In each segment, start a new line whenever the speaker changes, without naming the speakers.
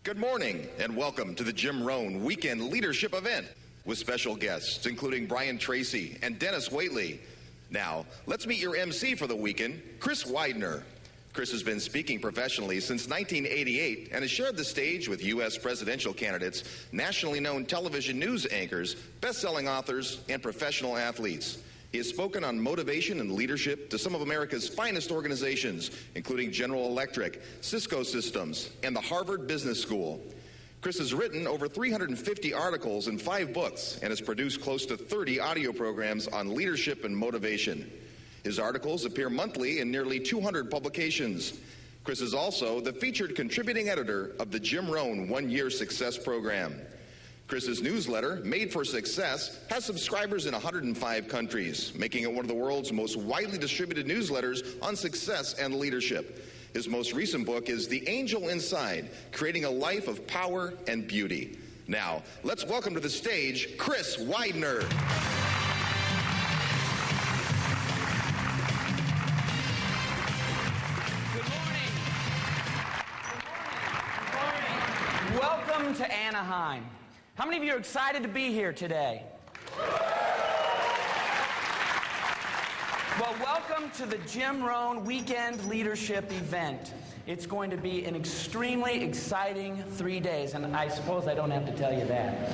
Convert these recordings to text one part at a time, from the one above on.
Good morning and welcome to the Jim Rohn Weekend Leadership Event with special guests including Brian Tracy and Dennis Waitley. Now, let's meet your MC for the weekend, Chris Widener. Chris has been speaking professionally since 1988 and has shared the stage with U.S. presidential candidates, nationally known television news anchors, best-selling authors, and professional athletes. He has spoken on motivation and leadership to some of America's finest organizations, including General Electric, Cisco Systems, and the Harvard Business School. Chris has written over 350 articles and 5 books and has produced close to 30 audio programs on leadership and motivation. His articles appear monthly in nearly 200 publications. Chris is also the featured contributing editor of the Jim Rohn One-Year Success Program. Chris's newsletter, Made for Success, has subscribers in 105 countries, making it one of the world's most widely distributed newsletters on success and leadership. His most recent book is The Angel Inside, Creating a Life of Power and Beauty. Now, let's welcome to the stage, Chris Widener.
Good morning. Good morning. Welcome to Anaheim. How many of you are excited to be here today? Well, welcome to the Jim Rohn Weekend Leadership Event. It's going to be an extremely exciting 3 days, and I suppose I don't have to tell you that.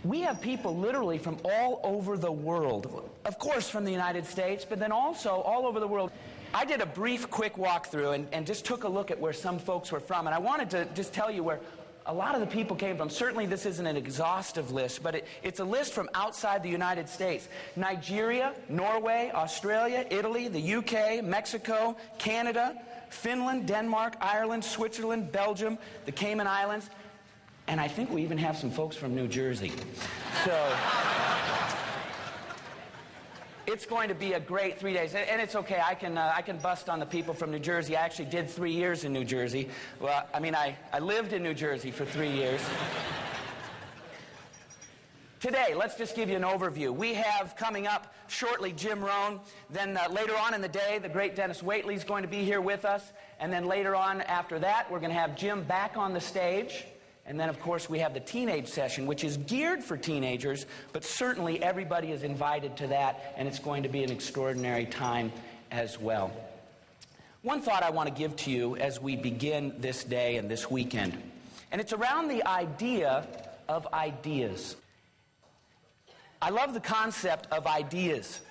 We have people literally from all over the world. Of course, from the United States, but then also all over the world. I did a brief, quick walkthrough and just took a look at where some folks were from, and I wanted to just tell you where a lot of the people came from. Certainly this isn't an exhaustive list, but it's a list from outside the United States. Nigeria, Norway, Australia, Italy, the UK, Mexico, Canada, Finland, Denmark, Ireland, Switzerland, Belgium, the Cayman Islands, and I think we even have some folks from New Jersey. So it's going to be a great 3 days, and it's okay. I can bust on the people from New Jersey. I actually did 3 years in New Jersey. Well, I mean, I lived in New Jersey for 3 years. Today, let's just give you an overview. We have coming up shortly Jim Rohn. Then later on in the day, the great Dennis Waitley is going to be here with us. And then later on after that, we're going to have Jim back on the stage. And then, of course, we have the teenage session, which is geared for teenagers, but certainly everybody is invited to that, and it's going to be an extraordinary time as well. One thought I want to give to you as we begin this day and this weekend, and it's around the idea of ideas. I love the concept of ideas,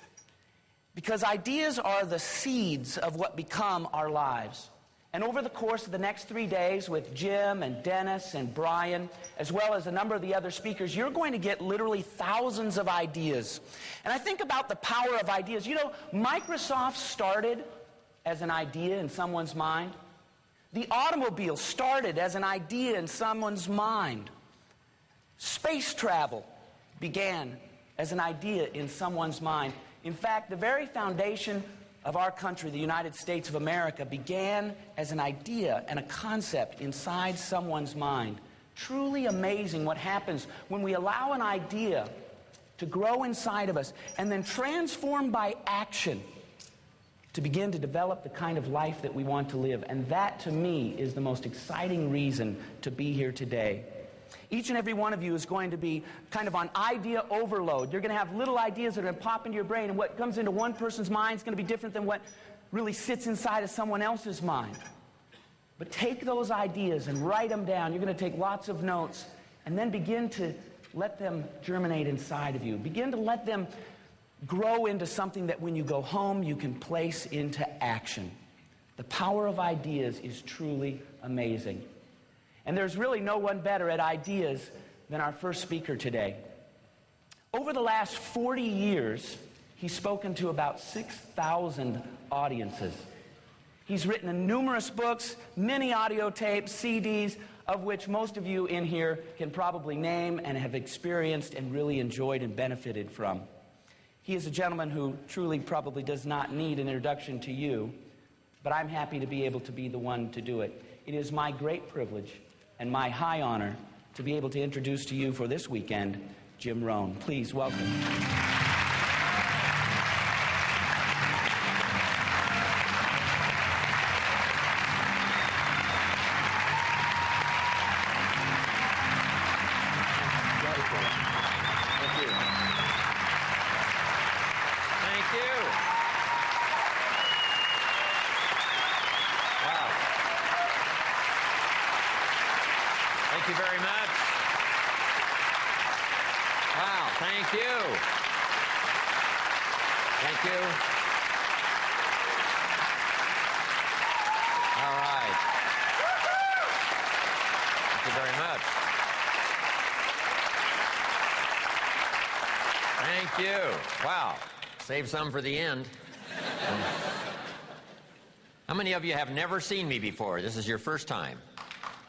because ideas are the seeds of what become our lives. And over the course of the next 3 days with Jim and Dennis and Brian, as well as a number of the other speakers, you're going to get literally thousands of ideas. And I think about the power of ideas. You know, Microsoft started as an idea in someone's mind. The automobile started as an idea in someone's mind. Space travel began as an idea in someone's mind. In fact, the very foundation of our country, the United States of America, began as an idea and a concept inside someone's mind. Truly amazing what happens when we allow an idea to grow inside of us and then transform by action to begin to develop the kind of life that we want to live. And that, to me, is the most exciting reason to be here today. Each and every one of you is going to be kind of on idea overload. You're going to have little ideas that are going to pop into your brain, and what comes into one person's mind is going to be different than what really sits inside of someone else's mind. But take those ideas and write them down. You're going to take lots of notes, and then begin to let them germinate inside of you. Begin to let them grow into something that when you go home, you can place into action. The power of ideas is truly amazing. And there's really no one better at ideas than our first speaker today. Over the last 40 years, he's spoken to about 6,000 audiences. He's written numerous books, many audio tapes, CDs, of which most of you in here can probably name and have experienced and really enjoyed and benefited from. He is a gentleman who truly probably does not need an introduction to you, but I'm happy to be able to be the one to do it. It is my great privilege and my high honor to be able to introduce to you for this weekend, Jim Rohn. Please welcome.
Thank you very much. Wow, thank you. Thank you. All right. Thank you very much. Thank you. Wow. Save some for the end. How many of you have never seen me before? This is your first time.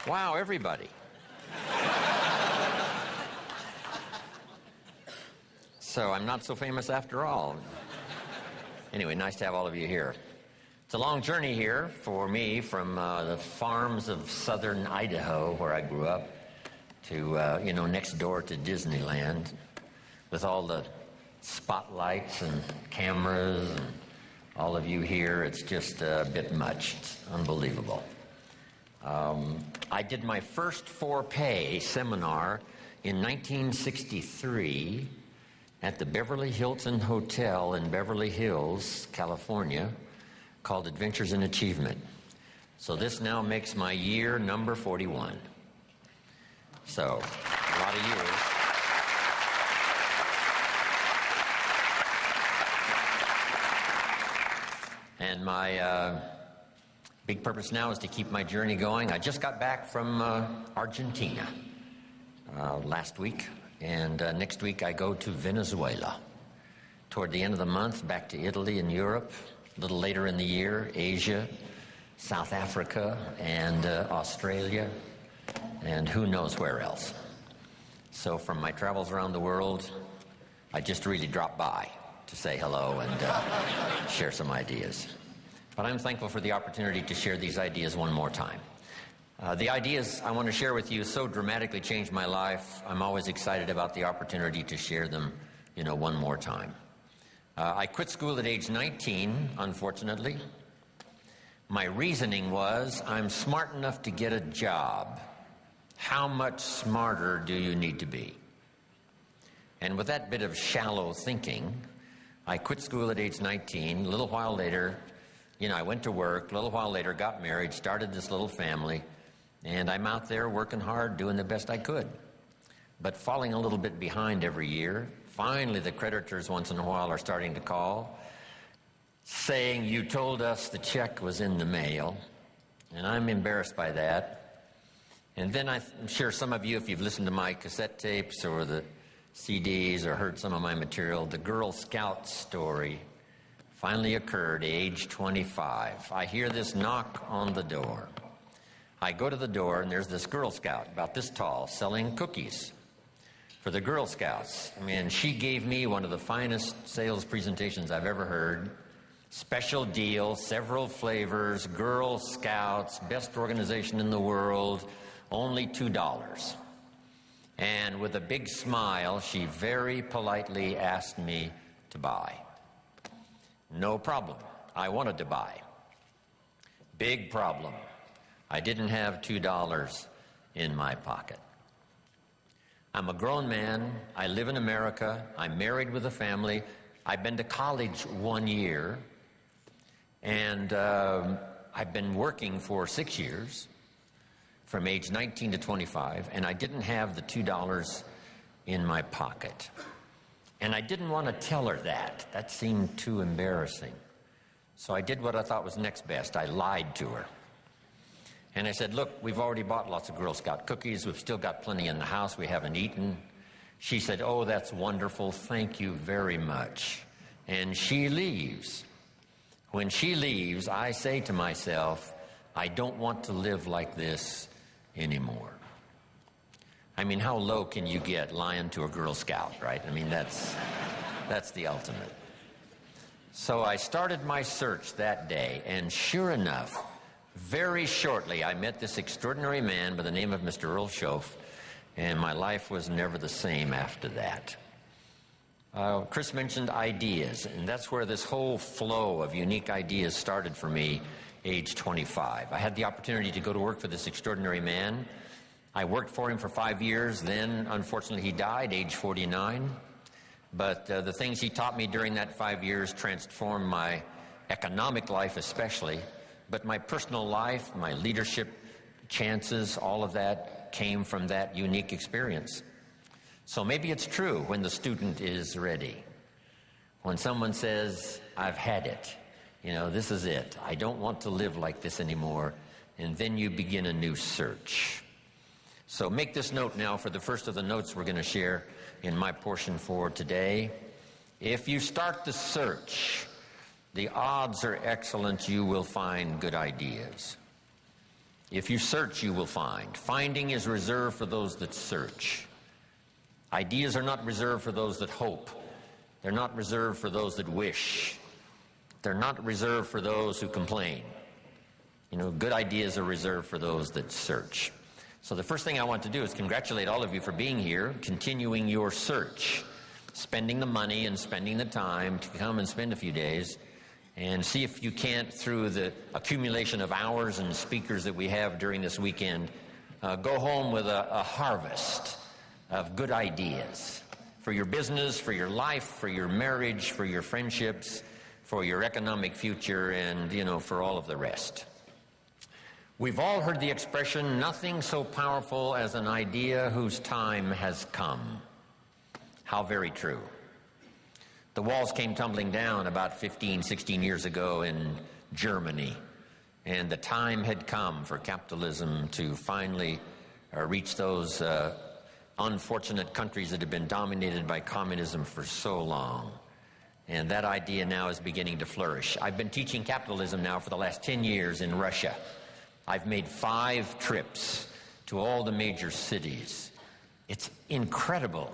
Wow, everybody. So I'm not so famous after all. Anyway, nice to have all of you here. It's a long journey here for me from the farms of southern Idaho, where I grew up, to, next door to Disneyland, with all the spotlights and cameras and all of you here. It's just a bit much. It's unbelievable. I did my first for-pay seminar in 1963 at the Beverly Hilton Hotel in Beverly Hills, California, called Adventures in Achievement. So this now makes my year number 41. So, a lot of years. And my big purpose now is to keep my journey going. I just got back from Argentina last week, and next week I go to Venezuela. Toward the end of the month, back to Italy and Europe. A little later in the year, Asia, South Africa, and Australia, and who knows where else. So from my travels around the world, I just really dropped by to say hello and share some ideas. But I'm thankful for the opportunity to share these ideas one more time. The ideas I want to share with you so dramatically changed my life. I'm always excited about the opportunity to share them, one more time. I quit school at age 19, unfortunately. My reasoning was, I'm smart enough to get a job. How much smarter do you need to be? And with that bit of shallow thinking, I quit school at age 19. A little while later, I went to work. A little while later, got married, started this little family, and I'm out there working hard, doing the best I could, but falling a little bit behind every year. Finally, the creditors once in a while are starting to call, saying, you told us the check was in the mail, and I'm embarrassed by that. And then I'm sure some of you, if you've listened to my cassette tapes or the CDs or heard some of my material, the Girl Scout story finally occurred, age 25. I hear this knock on the door. I go to the door, and there's this Girl Scout, about this tall, selling cookies for the Girl Scouts. She gave me one of the finest sales presentations I've ever heard. Special deal, several flavors, Girl Scouts, best organization in the world, only $2. And with a big smile, she very politely asked me to buy. No problem. I wanted to buy. Big problem. I didn't have $2 in my pocket. I'm a grown man. I live in America. I'm married with a family. I've been to college 1 year. And I've been working for 6 years, from age 19 to 25, and I didn't have the $2 in my pocket. And I didn't want to tell her that. That seemed too embarrassing. So I did what I thought was next best. I lied to her. And I said, look, we've already bought lots of Girl Scout cookies. We've still got plenty in the house we haven't eaten. She said, oh, that's wonderful. Thank you very much. And she leaves. When she leaves, I say to myself, I don't want to live like this anymore. How low can you get lying to a Girl Scout, right? That's the ultimate. So I started my search that day, and sure enough, very shortly, I met this extraordinary man by the name of Mr. Earl Schoaf, and my life was never the same after that. Chris mentioned ideas, and that's where this whole flow of unique ideas started for me, age 25. I had the opportunity to go to work for this extraordinary man. I worked for him for 5 years. Then, unfortunately, he died, age 49. But the things he taught me during that 5 years transformed my economic life especially, but my personal life, my leadership chances, all of that came from that unique experience. So maybe it's true when the student is ready. When someone says, I've had it, this is it. I don't want to live like this anymore. And then you begin a new search. So make this note now for the first of the notes we're going to share in my portion for today. If you start the search, the odds are excellent you will find good ideas. If you search, you will find. Finding is reserved for those that search. Ideas are not reserved for those that hope. They're not reserved for those that wish. They're not reserved for those who complain. Good ideas are reserved for those that search. So the first thing I want to do is congratulate all of you for being here, continuing your search, spending the money and spending the time to come and spend a few days and see if you can't, through the accumulation of hours and speakers that we have during this weekend, go home with a harvest of good ideas for your business, for your life, for your marriage, for your friendships, for your economic future, and, for all of the rest. We've all heard the expression, nothing so powerful as an idea whose time has come. How very true. The walls came tumbling down about 15, 16 years ago in Germany, and the time had come for capitalism to finally reach those unfortunate countries that have been dominated by communism for so long. And that idea now is beginning to flourish. I've been teaching capitalism now for the last 10 years in Russia. I've made 5 trips to all the major cities. It's incredible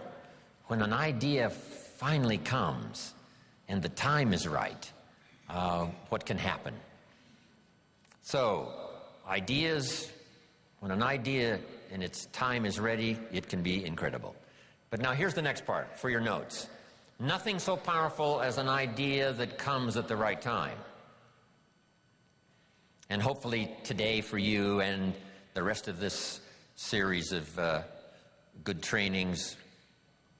when an idea finally comes and the time is right, what can happen. So, ideas, when an idea and its time is ready, it can be incredible. But now here's the next part for your notes. Nothing so powerful as an idea that comes at the right time. And hopefully today for you and the rest of this series of good trainings,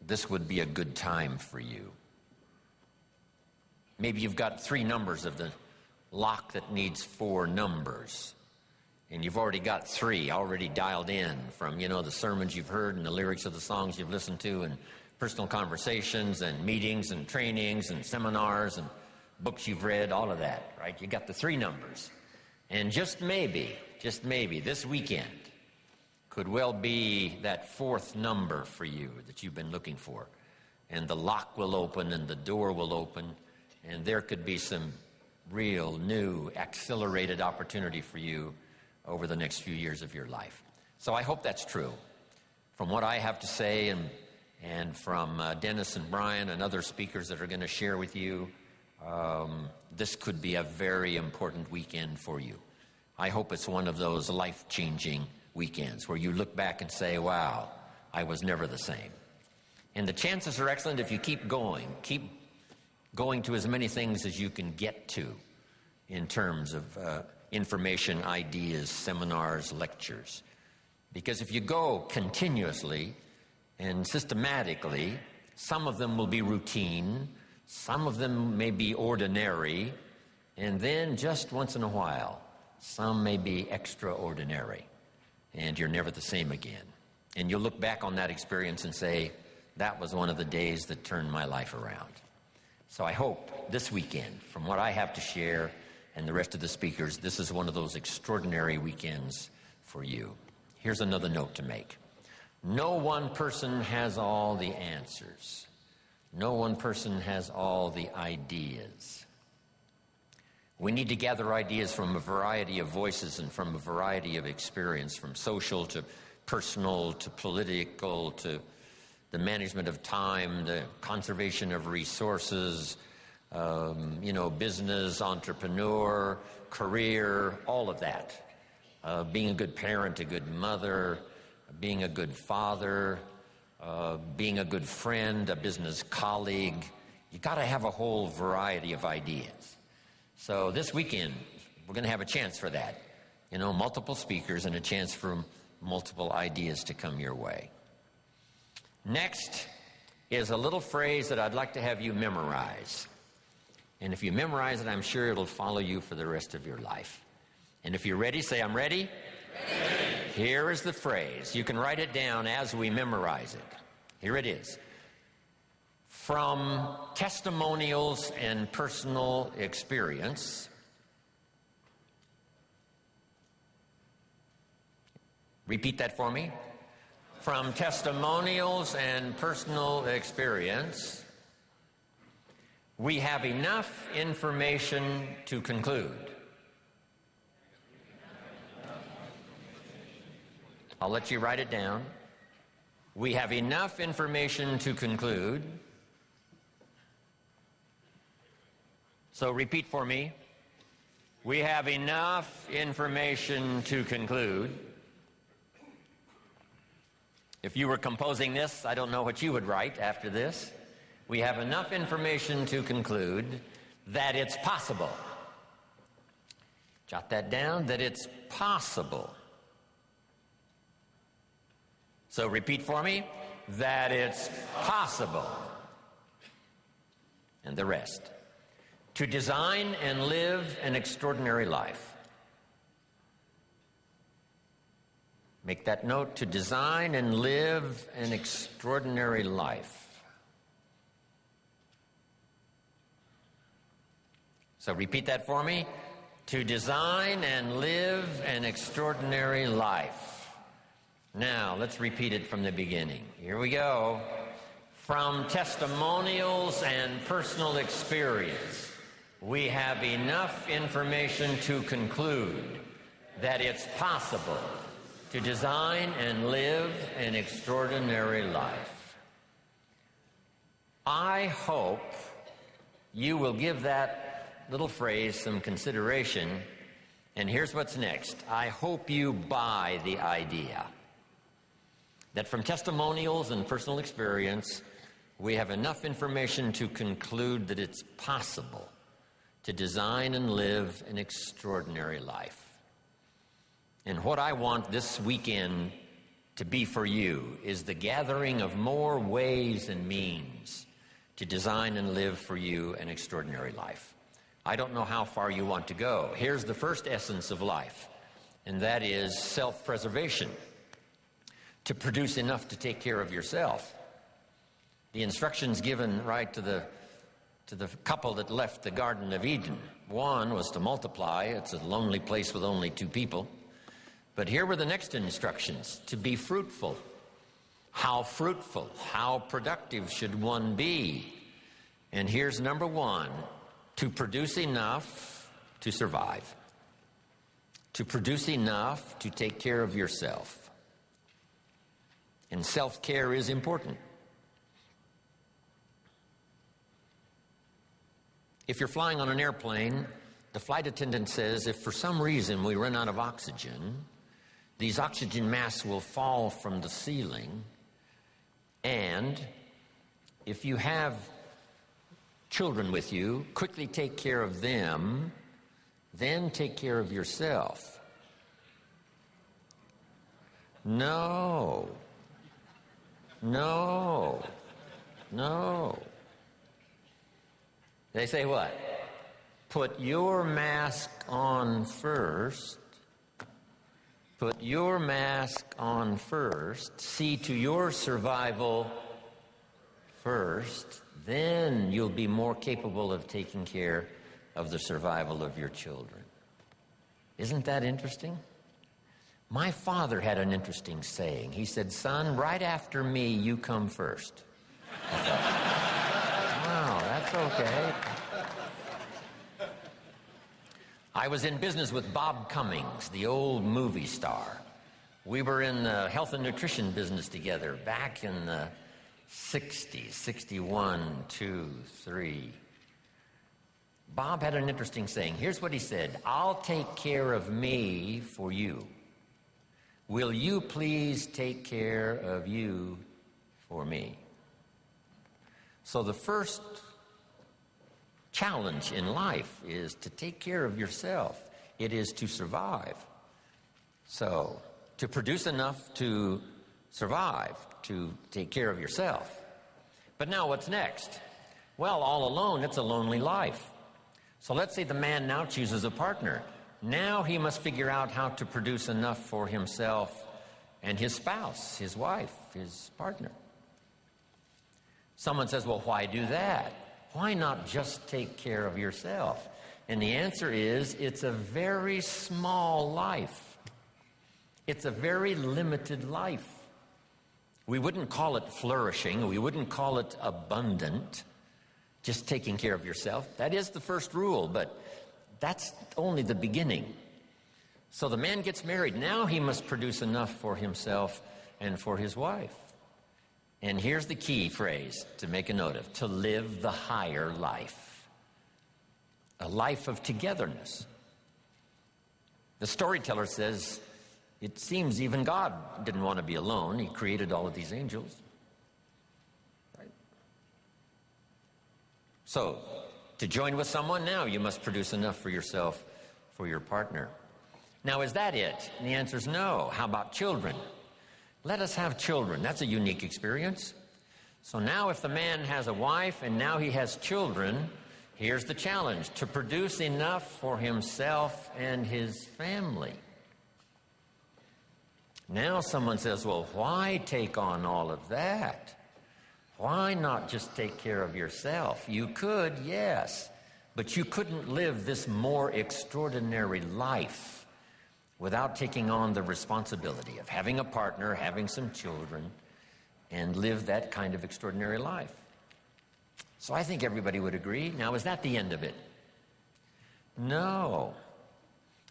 this would be a good time for you. Maybe you've got 3 numbers of the lock that needs 4 numbers. And you've already got 3 already dialed in from, the sermons you've heard and the lyrics of the songs you've listened to and personal conversations and meetings and trainings and seminars and books you've read, all of that, right? You got the 3 numbers. And just maybe, this weekend could well be that 4th number for you that you've been looking for. And the lock will open and the door will open, and there could be some real new accelerated opportunity for you over the next few years of your life. So I hope that's true. From what I have to say and from Dennis and Brian and other speakers that are going to share with you, this could be a very important weekend for you. I hope it's one of those life-changing weekends where you look back and say, wow, I was never the same. And the chances are excellent if you keep going to as many things as you can get to in terms of information, ideas, seminars, lectures. Because if you go continuously and systematically, some of them will be routine, some of them may be ordinary, and then just once in a while, some may be extraordinary, and you're never the same again. And you'll look back on that experience and say, that was one of the days that turned my life around. So I hope this weekend, from what I have to share and the rest of the speakers, this is one of those extraordinary weekends for you. Here's another note to make. No one person has all the answers. No one person has all the ideas. We need to gather ideas from a variety of voices and from a variety of experience, from social to personal to political to the management of time, the conservation of resources, business, entrepreneur, career, all of that. Being a good parent, a good mother, being a good father, being a good friend, a business colleague. You got to have a whole variety of ideas. So this weekend, we're going to have a chance for that. Multiple speakers and a chance for multiple ideas to come your way. Next is a little phrase that I'd like to have you memorize. And if you memorize it, I'm sure it'll follow you for the rest of your life. And if you're ready, say, I'm ready. Ready. Here is the phrase. You can write it down as we memorize it. Here it is. From testimonials and personal experience, repeat that for me. From testimonials and personal experience, we have enough information to conclude. I'll let you write it down. We have enough information to conclude. So repeat for me. We have enough information to conclude. If you were composing this, I don't know what you would write after this. We have enough information to conclude that it's possible. Jot that down, that it's possible. So repeat for me, that it's possible. And the rest. To design and live an extraordinary life. Make that note, to design and live an extraordinary life. So repeat that for me. To design and live an extraordinary life. Now, let's repeat it from the beginning. Here we go. From testimonials and personal experience, we have enough information to conclude that it's possible to design and live an extraordinary life. I hope you will give that little phrase some consideration, and here's what's next. I hope you buy the idea that from testimonials and personal experience, we have enough information to conclude that it's possible to design and live an extraordinary life. And what I want this weekend to be for you is the gathering of more ways and means to design and live for you an extraordinary life. I don't know how far you want to go. Here's the first essence of life, and that is self-preservation. To produce enough to take care of yourself. The instructions given right to the couple that left the Garden of Eden. One was to multiply. It's a lonely place with only two people. But here were the next instructions, to be fruitful. How fruitful, how productive should one be? And here's number one, to produce enough to survive. To produce enough to take care of yourself. And self-care is important. If you're flying on an airplane, the flight attendant says if for some reason we run out of oxygen, these oxygen masks will fall from the ceiling, and if you have children with you, quickly take care of them, then take care of yourself. No. They say what? Put your mask on first. Put your mask on first. See to your survival first. Then you'll be more capable of taking care of the survival of your children. Isn't that interesting? My father had an interesting saying. He said, son, right after me, you come first. I thought, wow, that's okay. I was in business with Bob Cummings, the old movie star. We were in the health and nutrition business together back in the 60s, 61, 2, 3. Bob had an interesting saying. Here's what he said, I'll take care of me for you. Will you please take care of you for me? So the first challenge in life is to take care of yourself. It is to survive. So to produce enough to survive, to take care of yourself. But now what's next? Well, all alone, it's a lonely life. So let's say the man now chooses a partner. Now he must figure out how to produce enough for himself and his spouse, his wife, his partner. Someone says, well, why do that? Why not just take care of yourself? And the answer is, it's a very small life. It's a very limited life. We wouldn't call it flourishing. We wouldn't call it abundant. Just taking care of yourself. That is the first rule, but that's only the beginning. So the man gets married. Now he must produce enough for himself and for his wife. And here's the key phrase to make a note of: to live the higher life. A life of togetherness. The storyteller says, it seems even God didn't want to be alone. He created all of these angels. Right? So, to join with someone, now you must produce enough for yourself, for your partner. Now, is that it? And the answer is no. How about children? Let us have children. That's a unique experience. So now if the man has a wife and now he has children, here's the challenge: to produce enough for himself and his family. Now someone says, well, why take on all of that? Why not just take care of yourself? You could, yes, but you couldn't live this more extraordinary life without taking on the responsibility of having a partner, having some children, and live that kind of extraordinary life. So I think everybody would agree. Now, is that the end of it? No.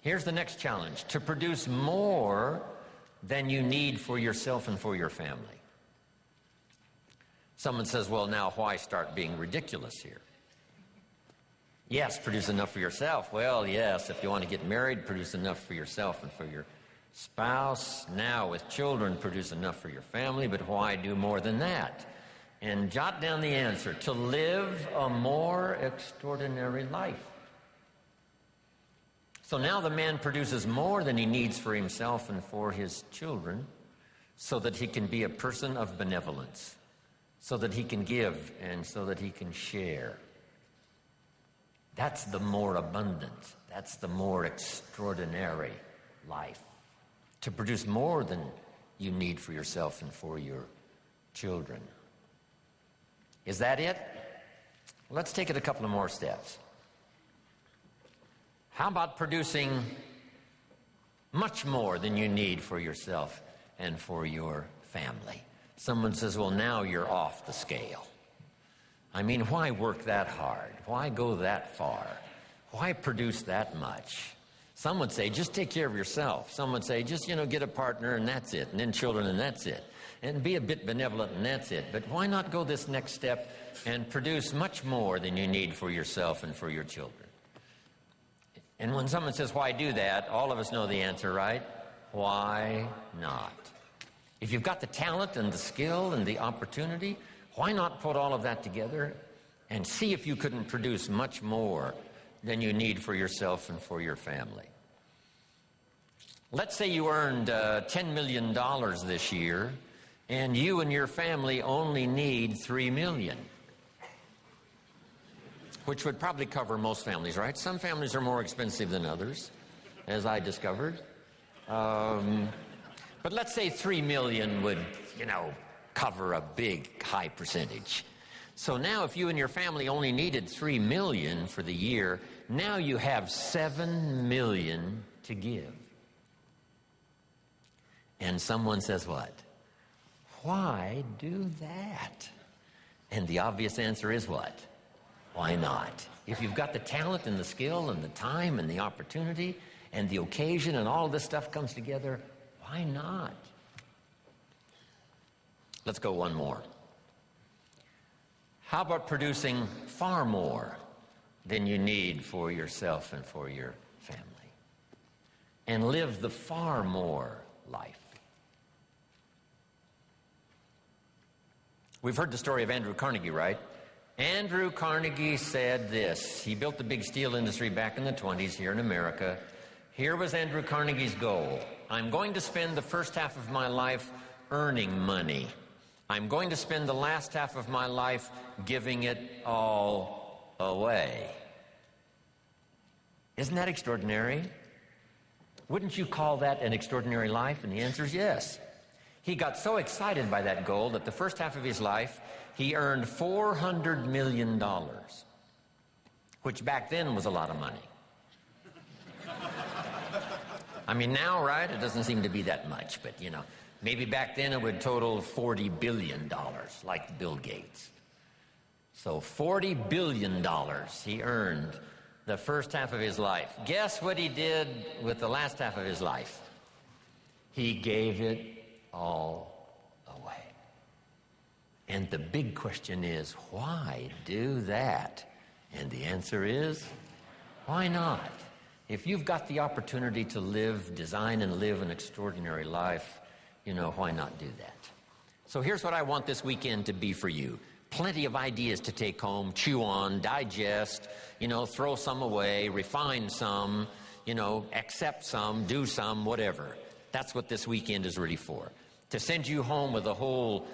Here's the next challenge: to produce more than you need for yourself and for your family. Someone says, well, now why start being ridiculous here? Yes, produce enough for yourself. Well, yes, if you want to get married, produce enough for yourself and for your spouse. Now, with children, produce enough for your family, but why do more than that? And jot down the answer: to live a more extraordinary life. So now the man produces more than he needs for himself and for his children, so that he can be a person of benevolence, so that he can give and so that he can share. That's the more abundant, that's the more extraordinary life. To produce more than you need for yourself and for your children. Is that it? Let's take it a couple of more steps. How about producing much more than you need for yourself and for your family? Someone says, well, now you're off the scale. I mean, why work that hard? Why go that far? Why produce that much? Some would say, just take care of yourself. Some would say, just, get a partner and that's it, and then children and that's it. And be a bit benevolent and that's it. But why not go this next step and produce much more than you need for yourself and for your children? And when someone says, why do that? All of us know the answer, right? Why not? If you've got the talent and the skill and the opportunity, why not put all of that together and see if you couldn't produce much more than you need for yourself and for your family? Let's say you earned $10 million this year, and you and your family only need $3 million. Which would probably cover most families, right? Some families are more expensive than others, as I discovered. But let's say $3 million would, cover a big, high percentage. So now if you and your family only needed $3 million for the year, now you have $7 million to give. And someone says what? Why do that? And the obvious answer is what? Why not? If you've got the talent and the skill and the time and the opportunity and the occasion and all this stuff comes together, why not? Let's go one more. How about producing far more than you need for yourself and for your family? And live the far more life. We've heard the story of Andrew Carnegie, right? Andrew Carnegie said this. He built the big steel industry back in the 20s here in America. Here was Andrew Carnegie's goal. I'm going to spend the first half of my life earning money. I'm going to spend the last half of my life giving it all away. Isn't that extraordinary? Wouldn't you call that an extraordinary life? And the answer is yes. He got so excited by that goal that the first half of his life, he earned $400 million, which back then was a lot of money. I mean, now, right, it doesn't seem to be that much, but, you know, maybe back then it would total $40 billion, like Bill Gates. So $40 billion he earned the first half of his life. Guess what he did with the last half of his life? He gave it all away. And the big question is, why do that? And the answer is, why not? If you've got the opportunity to live, design and live an extraordinary life, you know, why not do that? So here's what I want this weekend to be for you. Plenty of ideas to take home, chew on, digest, you know, throw some away, refine some, you know, accept some, do some, whatever. That's what this weekend is really for. To send you home with a whole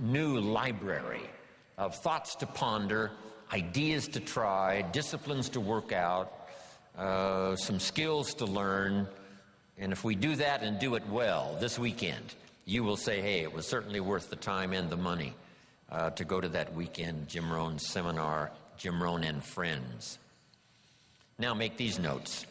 new library of thoughts to ponder, ideas to try, disciplines to work out, some skills to learn. And if we do that and do it well this weekend, you will say, hey, it was certainly worth the time and the money to go to that weekend Jim Rohn seminar, Jim Rohn and Friends. Now make these notes.